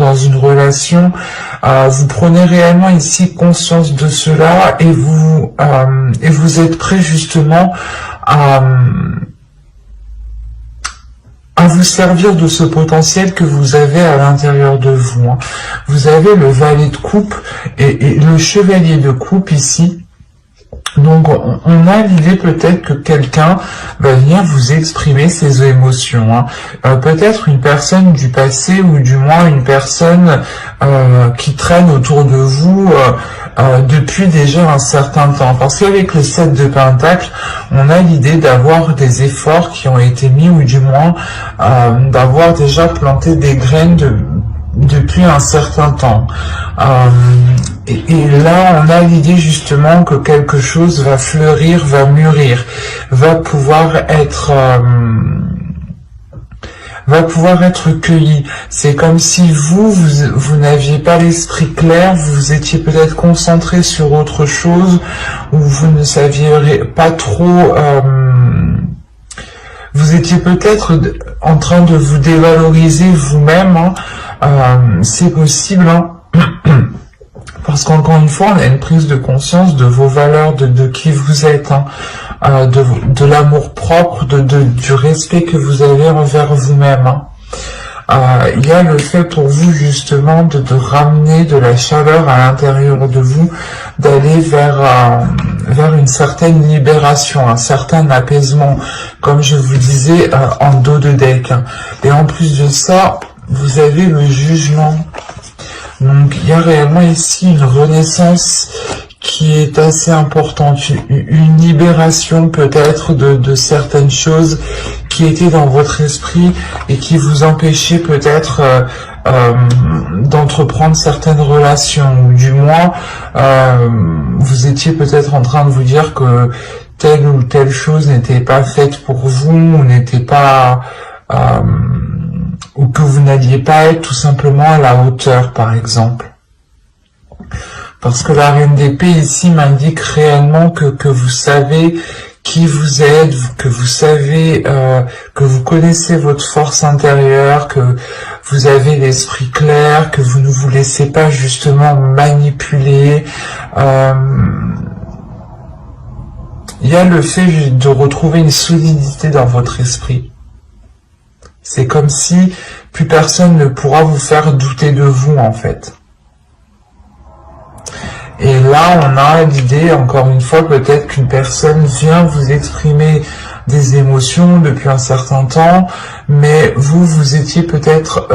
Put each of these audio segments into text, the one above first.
dans une relation, vous prenez réellement ici conscience de cela et vous êtes prêt justement à vous servir de ce potentiel que vous avez à l'intérieur de vous. Vous avez le valet de coupe et le chevalier de coupe ici. Donc on a l'idée peut-être que quelqu'un va venir vous exprimer ses émotions. Peut-être une personne du passé ou du moins une personne qui traîne autour de vous depuis déjà un certain temps. Parce qu'avec le 7 de Pentacle, on a l'idée d'avoir des efforts qui ont été mis ou du moins d'avoir déjà planté des graines depuis un certain temps. Et là, on a l'idée justement que quelque chose va fleurir, va mûrir, va pouvoir être cueilli. C'est comme si vous n'aviez pas l'esprit clair, vous étiez peut-être concentré sur autre chose, ou vous ne saviez pas trop... vous étiez peut-être en train de vous dévaloriser vous-même, c'est possible, parce qu'encore une fois, on a une prise de conscience de vos valeurs, de qui vous êtes, de l'amour propre, du respect que vous avez envers vous-même. Il y a le fait pour vous justement de ramener de la chaleur à l'intérieur de vous, d'aller vers une certaine libération, un certain apaisement, comme je vous disais en dos de deck. Et en plus de ça, vous avez le jugement. Donc il y a réellement ici une renaissance qui est assez importante, une libération peut-être de certaines choses qui étaient dans votre esprit et qui vous empêchaient peut-être d'entreprendre certaines relations, ou du moins vous étiez peut-être en train de vous dire que telle ou telle chose n'était pas faite pour vous, ou n'était pas... ou que vous n'alliez pas être tout simplement à la hauteur, par exemple. Parce que la reine d'épée ici m'indique réellement que vous savez qui vous êtes, que vous savez, que vous connaissez votre force intérieure, que vous avez l'esprit clair, que vous ne vous laissez pas justement manipuler. Il y a le fait de retrouver une solidité dans votre esprit. C'est comme si plus personne ne pourra vous faire douter de vous, en fait. Et là, on a l'idée, encore une fois, peut-être qu'une personne vient vous exprimer des émotions depuis un certain temps, mais vous étiez peut-être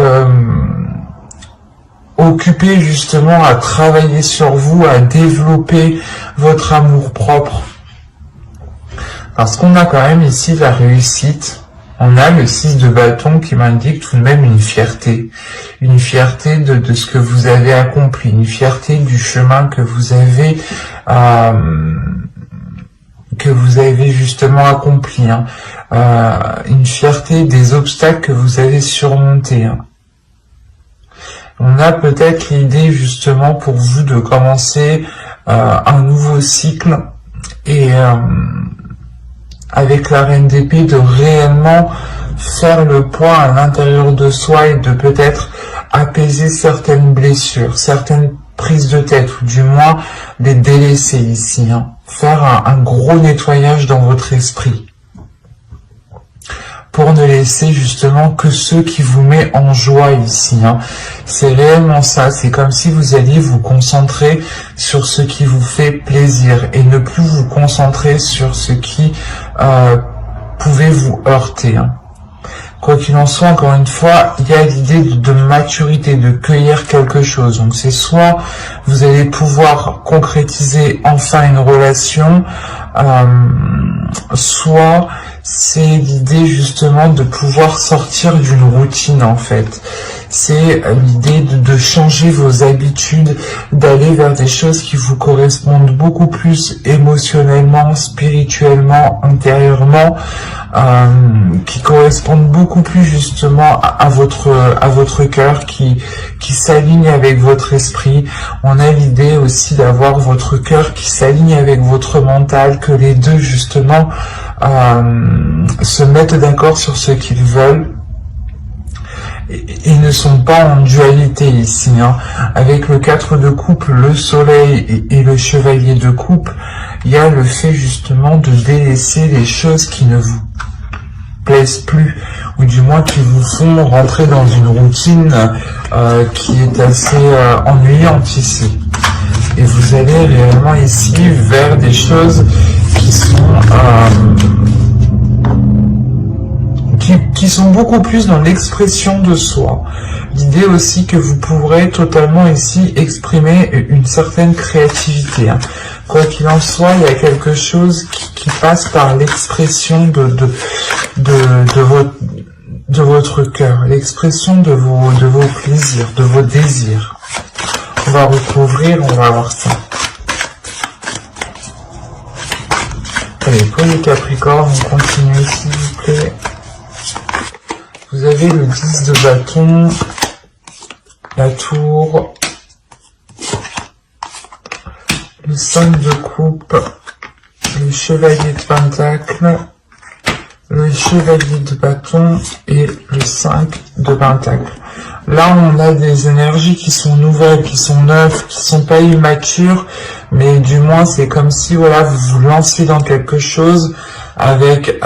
occupé justement à travailler sur vous, à développer votre amour-propre. Parce qu'on a quand même ici la réussite. On a le 6 de bâton qui m'indique tout de même une fierté de ce que vous avez accompli, une fierté du chemin que vous avez justement accompli, une fierté des obstacles que vous avez surmontés. On a peut-être l'idée justement pour vous de commencer un nouveau cycle et avec la reine d'épée, de réellement faire le point à l'intérieur de soi et de peut-être apaiser certaines blessures, certaines prises de tête, ou du moins les délaisser ici. Faire un gros nettoyage dans votre esprit, pour ne laisser justement que ce qui vous met en joie ici. C'est réellement ça, c'est comme si vous alliez vous concentrer sur ce qui vous fait plaisir et ne plus vous concentrer sur ce qui pouvait vous heurter. Quoi qu'il en soit, encore une fois, il y a l'idée de maturité, de cueillir quelque chose. Donc c'est soit vous allez pouvoir concrétiser enfin une relation, soit c'est l'idée justement de pouvoir sortir d'une routine en fait. C'est l'idée de changer vos habitudes, d'aller vers des choses qui vous correspondent beaucoup plus émotionnellement, spirituellement, intérieurement, qui correspondent beaucoup plus justement à votre cœur, qui s'aligne avec votre esprit. On a l'idée aussi d'avoir votre cœur qui s'aligne avec votre mental, que les deux justement se mettent d'accord sur ce qu'ils veulent. ils ne sont pas en dualité ici. Hein. Avec le 4 de coupe, le soleil et le chevalier de coupe, il y a le fait justement de délaisser les choses qui ne vous plaisent plus, ou du moins qui vous font rentrer dans une routine qui est assez ennuyante ici. Et vous allez réellement ici vers des choses qui sont beaucoup plus dans l'expression de soi. L'idée aussi que vous pourrez totalement ici exprimer une certaine créativité. Hein. Quoi qu'il en soit, il y a quelque chose qui passe par l'expression de votre cœur, l'expression de vos plaisirs, de vos désirs. On va recouvrir, on va voir ça. Allez, pour les Capricornes, on continue s'il vous plaît. Vous avez le 10 de bâton, la tour, le 5 de coupe, le chevalier de pentacle, le chevalier de bâton et le 5 de pentacle. Là, on a des énergies qui sont nouvelles, qui sont neuves, qui sont pas immatures, mais du moins, c'est comme si, voilà, vous vous lancez dans quelque chose avec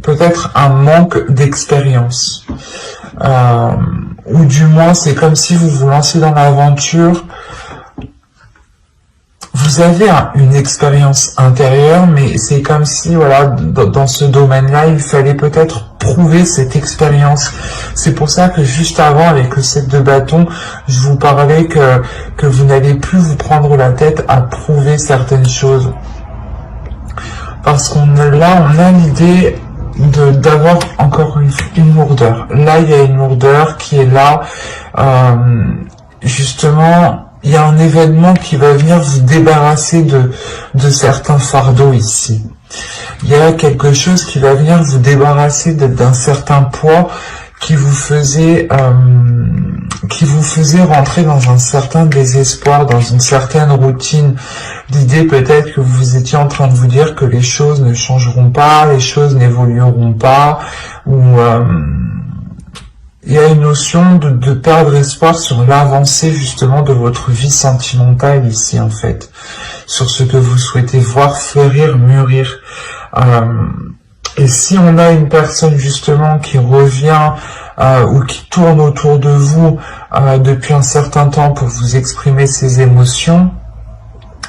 peut-être un manque d'expérience. Ou du moins, c'est comme si vous vous lancez dans l'aventure. Vous avez une expérience intérieure, mais c'est comme si, voilà, dans ce domaine-là, il fallait peut-être prouver cette expérience. C'est pour ça que juste avant, avec le 7 de bâton, je vous parlais que vous n'allez plus vous prendre la tête à prouver certaines choses. Parce on a l'idée d'avoir encore une lourdeur. Là, il y a une lourdeur qui est là, justement. Il y a un événement qui va venir vous débarrasser de certains fardeaux ici. Il y a quelque chose qui va venir vous débarrasser d'un certain poids qui vous faisait rentrer dans un certain désespoir, dans une certaine routine. L'idée peut-être que vous étiez en train de vous dire que les choses ne changeront pas, les choses n'évolueront pas, ou il y a une notion de perdre espoir sur l'avancée justement de votre vie sentimentale ici en fait, sur ce que vous souhaitez voir fleurir, mûrir. Et si on a une personne justement qui revient ou qui tourne autour de vous depuis un certain temps pour vous exprimer ses émotions,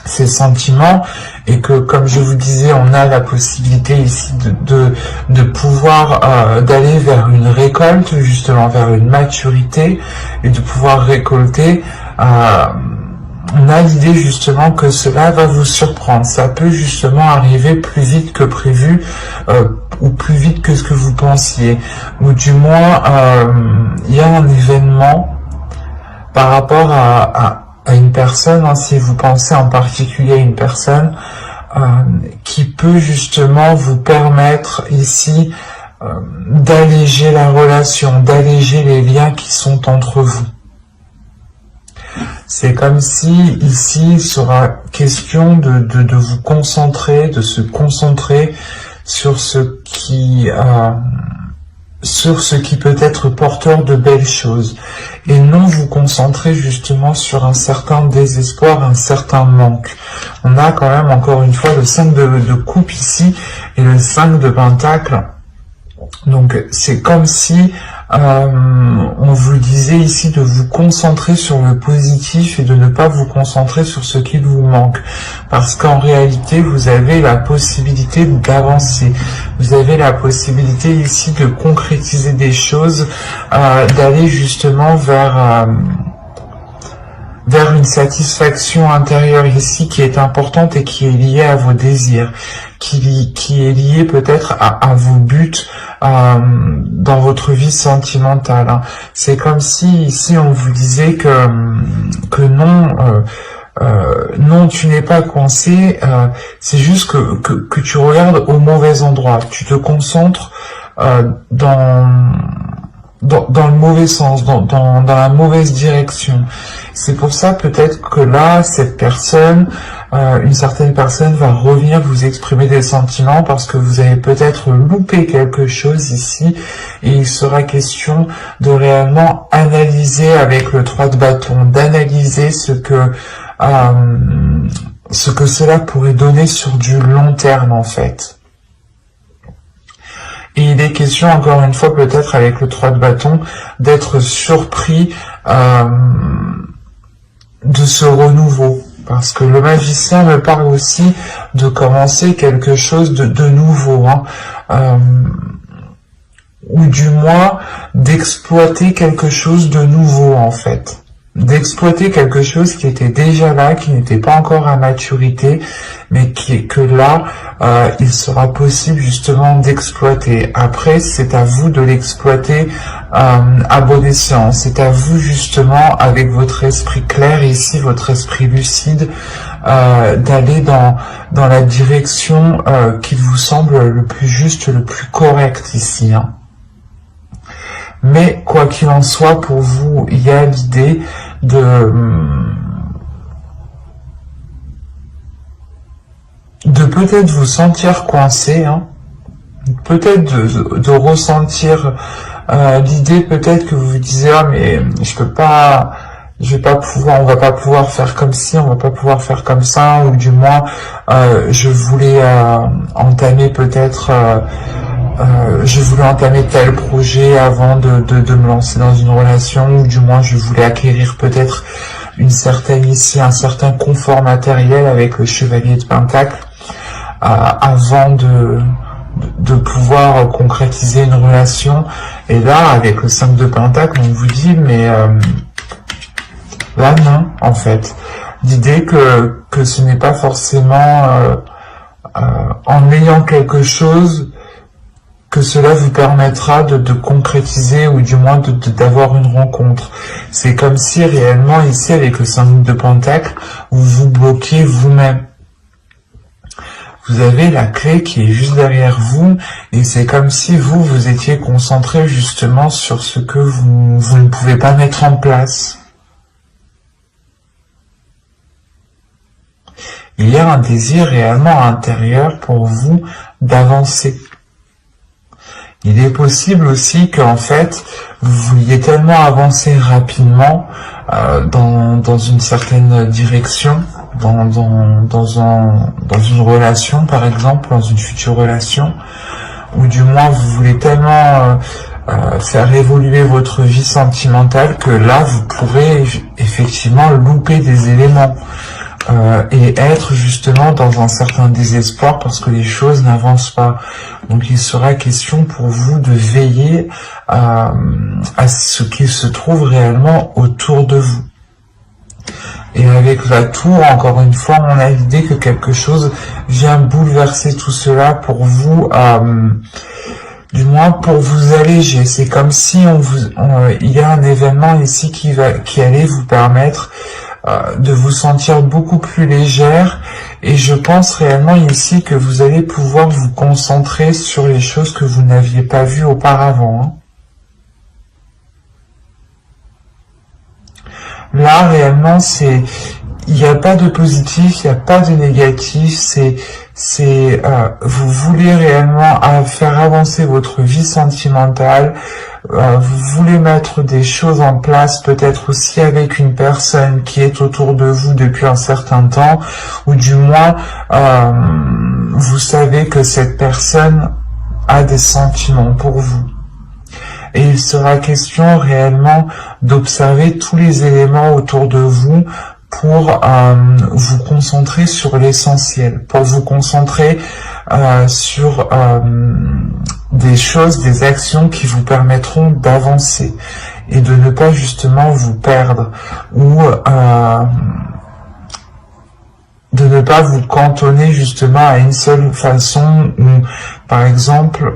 ses sentiments, et que, comme je vous disais, on a la possibilité ici de pouvoir d'aller vers une récolte, justement vers une maturité, et de pouvoir récolter, on a l'idée justement que cela va vous surprendre. Ça peut justement arriver plus vite que prévu, ou plus vite que ce que vous pensiez, ou du moins il y a un événement par rapport à une personne, hein, si vous pensez en particulier à une personne qui peut justement vous permettre ici d'alléger la relation, d'alléger les liens qui sont entre vous. C'est comme si ici il sera question de vous concentrer, de se concentrer sur ce qui peut être porteur de belles choses, et non vous concentrer justement sur un certain désespoir, un certain manque. On a quand même encore une fois le 5 de coupe ici et le 5 de pentacle. Donc c'est comme si on vous disait ici de vous concentrer sur le positif et de ne pas vous concentrer sur ce qui vous manque. Parce qu'en réalité, vous avez la possibilité d'avancer. Vous avez la possibilité ici de concrétiser des choses, d'aller justement vers une satisfaction intérieure ici qui est importante et qui est liée à vos désirs, qui est liée peut-être à vos buts dans votre vie sentimentale. Hein. C'est comme si ici on vous disait que non, non, tu n'es pas coincé, c'est juste que tu regardes au mauvais endroit, tu te concentres dans le mauvais sens, dans la mauvaise direction. C'est pour ça peut-être que là, cette personne, une certaine personne va revenir vous exprimer des sentiments parce que vous avez peut-être loupé quelque chose ici et il sera question de réellement analyser avec le 3 de bâton, d'analyser ce que cela pourrait donner sur du long terme en fait. Et il est question, encore une fois, peut-être avec le 3 de bâton, d'être surpris de ce renouveau. Parce que le magicien me parle aussi de commencer quelque chose de nouveau. Ou du moins, d'exploiter quelque chose de nouveau, en fait. D'exploiter quelque chose qui était déjà là, qui n'était pas encore à maturité, mais que là, il sera possible justement d'exploiter. Après, c'est à vous de l'exploiter à bon escient. C'est à vous justement, avec votre esprit clair, ici votre esprit lucide, d'aller dans la direction qui vous semble le plus juste, le plus correct ici. Mais quoi qu'il en soit, pour vous, il y a l'idée de peut-être vous sentir coincé, peut-être de ressentir l'idée peut-être que vous vous disiez ah mais on va pas pouvoir faire comme ci, on va pas pouvoir faire comme ça, ou du moins je voulais entamer peut-être je voulais entamer tel projet avant de me lancer dans une relation, ou du moins je voulais acquérir peut-être un certain confort matériel avec le chevalier de Pentacle avant de pouvoir concrétiser une relation. Et là, avec le 5 de Pentacle, on vous dit, mais là non, en fait. L'idée que ce n'est pas forcément en ayant quelque chose que cela vous permettra de concrétiser ou du moins d'avoir une rencontre. C'est comme si réellement ici avec le 5 de Pentacle, vous vous bloquez vous-même. Vous avez la clé qui est juste derrière vous et c'est comme si vous étiez concentré justement sur ce que vous ne pouvez pas mettre en place. Il y a un désir réellement intérieur pour vous d'avancer. Il est possible aussi qu'en fait, vous vouliez tellement avancer rapidement dans une certaine direction, dans une relation par exemple, dans une future relation, ou du moins vous voulez tellement faire évoluer votre vie sentimentale que là vous pourrez effectivement louper des éléments. Et être justement dans un certain désespoir parce que les choses n'avancent pas. Donc il sera question pour vous de veiller à ce qui se trouve réellement autour de vous. Et avec la tour, encore une fois, on a l'idée que quelque chose vient bouleverser tout cela pour vous, du moins pour vous alléger. C'est comme si il y a un événement ici qui allait vous permettre de vous sentir beaucoup plus légère, et je pense réellement ici que vous allez pouvoir vous concentrer sur les choses que vous n'aviez pas vues auparavant. Là réellement il n'y a pas de positif, il n'y a pas de négatif, vous voulez réellement faire avancer votre vie sentimentale, vous voulez mettre des choses en place, peut-être aussi avec une personne qui est autour de vous depuis un certain temps, ou du moins vous savez que cette personne a des sentiments pour vous. Et il sera question réellement d'observer tous les éléments autour de vous pour vous concentrer sur l'essentiel, pour vous concentrer sur des choses, des actions qui vous permettront d'avancer et de ne pas justement vous perdre ou de ne pas vous cantonner justement à une seule façon ou par exemple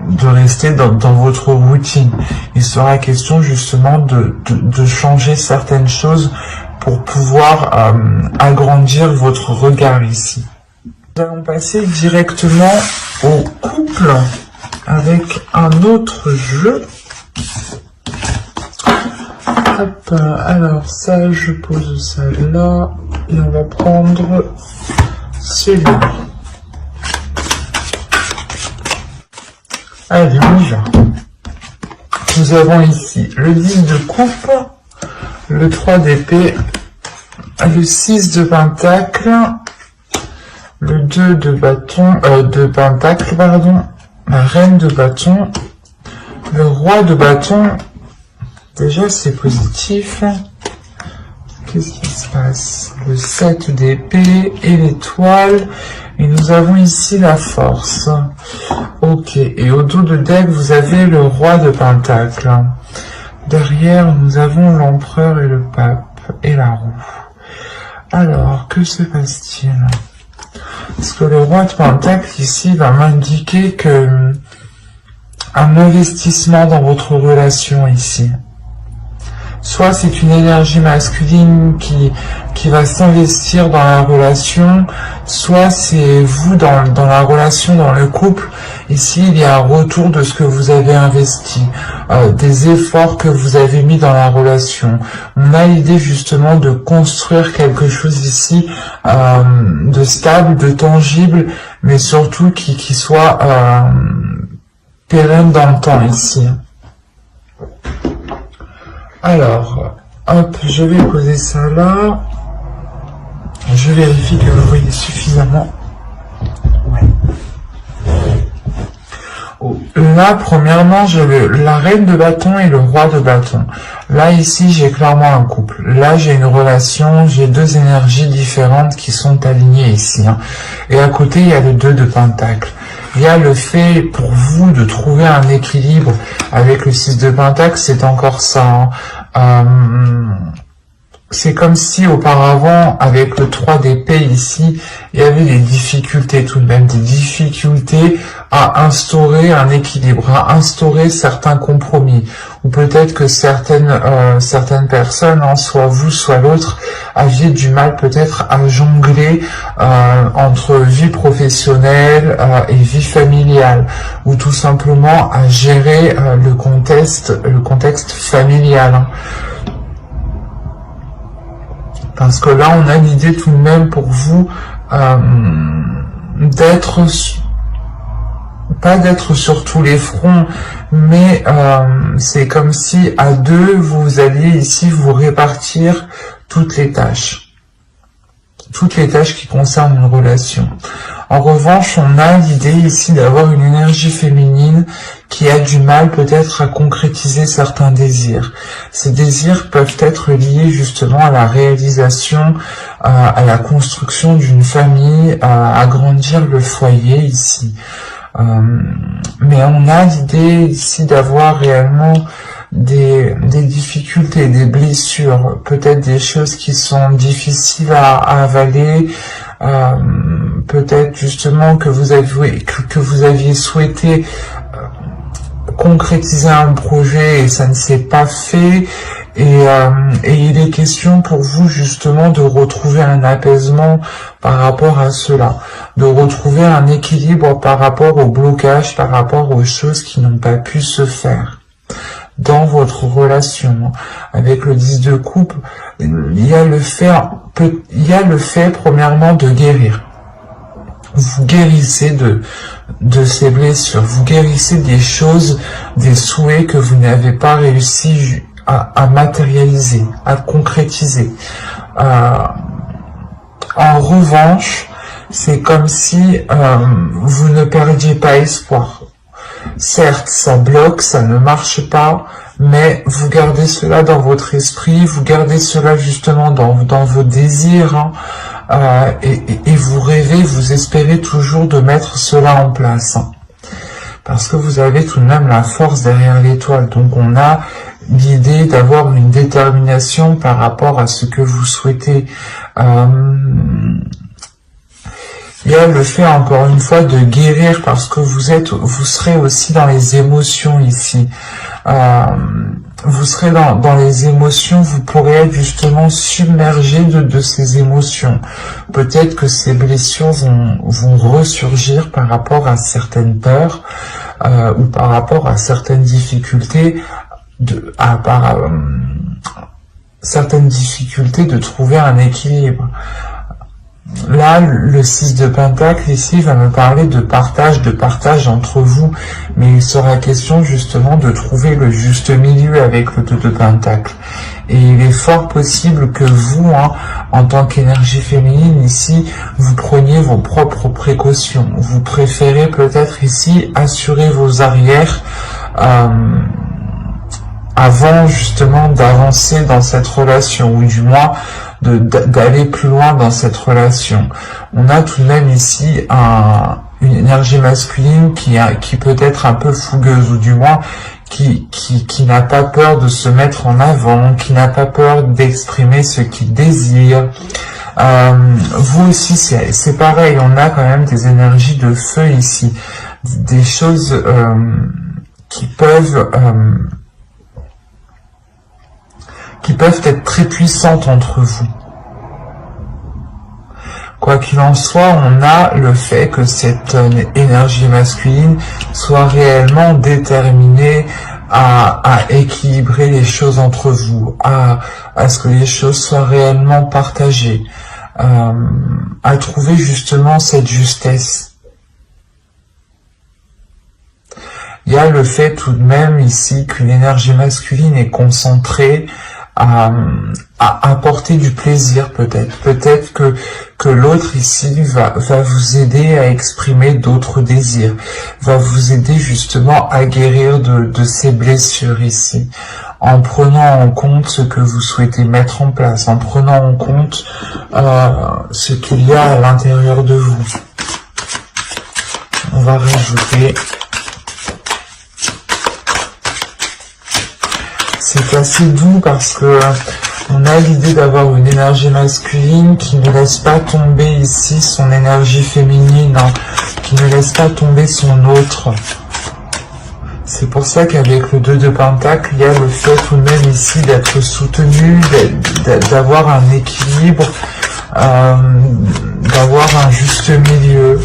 de rester dans votre routine. Il sera question justement de changer certaines choses pour pouvoir agrandir votre regard ici. Nous allons passer directement au couple avec un autre jeu. Hop, alors ça, je pose ça là, et on va prendre celui-là. Allez, on y va. Nous avons ici le 10 de coupe, le 3 d'épée, le 6 de pentacle, le 2 de bâton, de pentacle, pardon, la reine de bâton, le roi de bâton. Déjà, c'est positif. Qu'est-ce qui se passe? Le 7 d'épée et l'étoile. Et nous avons ici la force. Ok. Et au dos de deck, vous avez le roi de pentacle. Derrière, nous avons l'empereur et le pape et la roue. Alors, que se passe-t-il? Parce que le roi de pentacle ici va m'indiquer que un investissement dans votre relation ici. Soit c'est une énergie masculine qui va s'investir dans la relation, soit c'est vous dans la relation, dans le couple. Ici, il y a un retour de ce que vous avez investi, des efforts que vous avez mis dans la relation. On a l'idée justement de construire quelque chose ici, de stable, de tangible, mais surtout qui soit pérenne dans le temps ici. Alors, hop, je vais poser ça là. Je vérifie que vous voyez suffisamment. Ouais. Oh, là, premièrement, j'ai la reine de bâton et le roi de bâton. Là, ici, j'ai clairement un couple. Là, j'ai une relation, j'ai deux énergies différentes qui sont alignées ici. Hein. Et à côté, il y a le 2 de pentacle. Il y a le fait pour vous de trouver un équilibre avec le 6 de pentacle, c'est encore ça. Hein. C'est comme si auparavant, avec le 3 d'épée ici, il y avait des difficultés tout de même, des difficultés à instaurer un équilibre, à instaurer certains compromis. Ou peut-être que certaines personnes, hein, soit vous, soit l'autre, aviez du mal peut-être à jongler entre vie professionnelle et vie familiale, ou tout simplement à gérer le contexte familial. Hein. Parce que là, on a l'idée tout de même pour vous pas d'être sur tous les fronts, mais c'est comme si à deux, vous alliez ici vous répartir toutes les tâches qui concernent une relation. En revanche, on a l'idée ici d'avoir une énergie féminine qui a du mal peut-être à concrétiser certains désirs. Ces désirs peuvent être liés justement à la réalisation, à la construction d'une famille, à agrandir le foyer ici. Mais on a l'idée ici d'avoir réellement des difficultés, des blessures, peut-être des choses qui sont difficiles à avaler, peut-être justement que vous aviez souhaité concrétiser un projet et ça ne s'est pas fait, et il est question pour vous justement de retrouver un apaisement par rapport à cela, de retrouver un équilibre par rapport au blocage, par rapport aux choses qui n'ont pas pu se faire dans votre relation. Avec le 10 de coupe, il y a le fait premièrement de guérir. Vous guérissez de ces blessures, vous guérissez des choses, des souhaits que vous n'avez pas réussi à matérialiser, à concrétiser. En revanche, c'est comme si vous ne perdiez pas espoir. Certes, ça bloque, ça ne marche pas, mais vous gardez cela dans votre esprit, vous gardez cela justement dans vos désirs, hein, et vous rêvez, vous espérez toujours de mettre cela en place. Hein, parce que vous avez tout de même la force derrière l'étoile, donc on a l'idée d'avoir une détermination par rapport à ce que vous souhaitez. Il y a le fait, encore une fois, de guérir parce que vous serez aussi dans les émotions ici. Vous serez dans les émotions, vous pourrez être justement submergé de ces émotions. Peut-être que ces blessures vont ressurgir par rapport à certaines peurs ou par rapport à certaines difficultés certaines difficultés de trouver un équilibre. Là, le 6 de Pentacle ici va me parler de partage entre vous, mais il sera question justement de trouver le juste milieu avec le 2 de Pentacle. Et il est fort possible que vous, en tant qu'énergie féminine ici, vous preniez vos propres précautions. Vous préférez peut-être ici assurer vos arrières avant justement d'avancer dans cette relation, ou du moins d'aller plus loin dans cette relation. On a tout de même ici une énergie masculine qui peut être un peu fougueuse, ou du moins qui n'a pas peur de se mettre en avant, qui n'a pas peur d'exprimer ce qu'il désire. Vous aussi, c'est pareil, on a quand même des énergies de feu ici, des choses qui peuvent être très puissantes entre vous. Quoi qu'il en soit, on a le fait que cette énergie masculine soit réellement déterminée à équilibrer les choses entre vous, à ce que les choses soient réellement partagées, à trouver justement cette justesse. Il y a le fait tout de même ici que l'énergie masculine est concentrée à apporter du plaisir peut-être. Peut-être que l'autre ici va vous aider à exprimer d'autres désirs, va vous aider justement à guérir de ces blessures ici, en prenant en compte ce que vous souhaitez mettre en place, en prenant en compte ce qu'il y a à l'intérieur de vous. On va rajouter... C'est assez doux parce que on a l'idée d'avoir une énergie masculine qui ne laisse pas tomber ici son énergie féminine, qui ne laisse pas tomber son autre. C'est pour ça qu'avec le 2 de Pentacle, il y a le fait tout de même ici d'être soutenu, d'avoir un équilibre, d'avoir un juste milieu.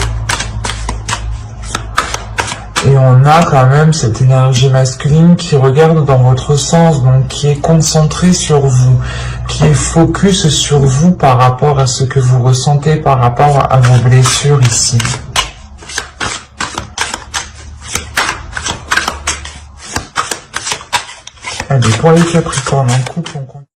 Et on a quand même cette énergie masculine qui regarde dans votre sens, donc qui est concentrée sur vous, qui est focus sur vous par rapport à ce que vous ressentez, par rapport à vos blessures ici. Allez, pour les Capricornes en couple, on continue.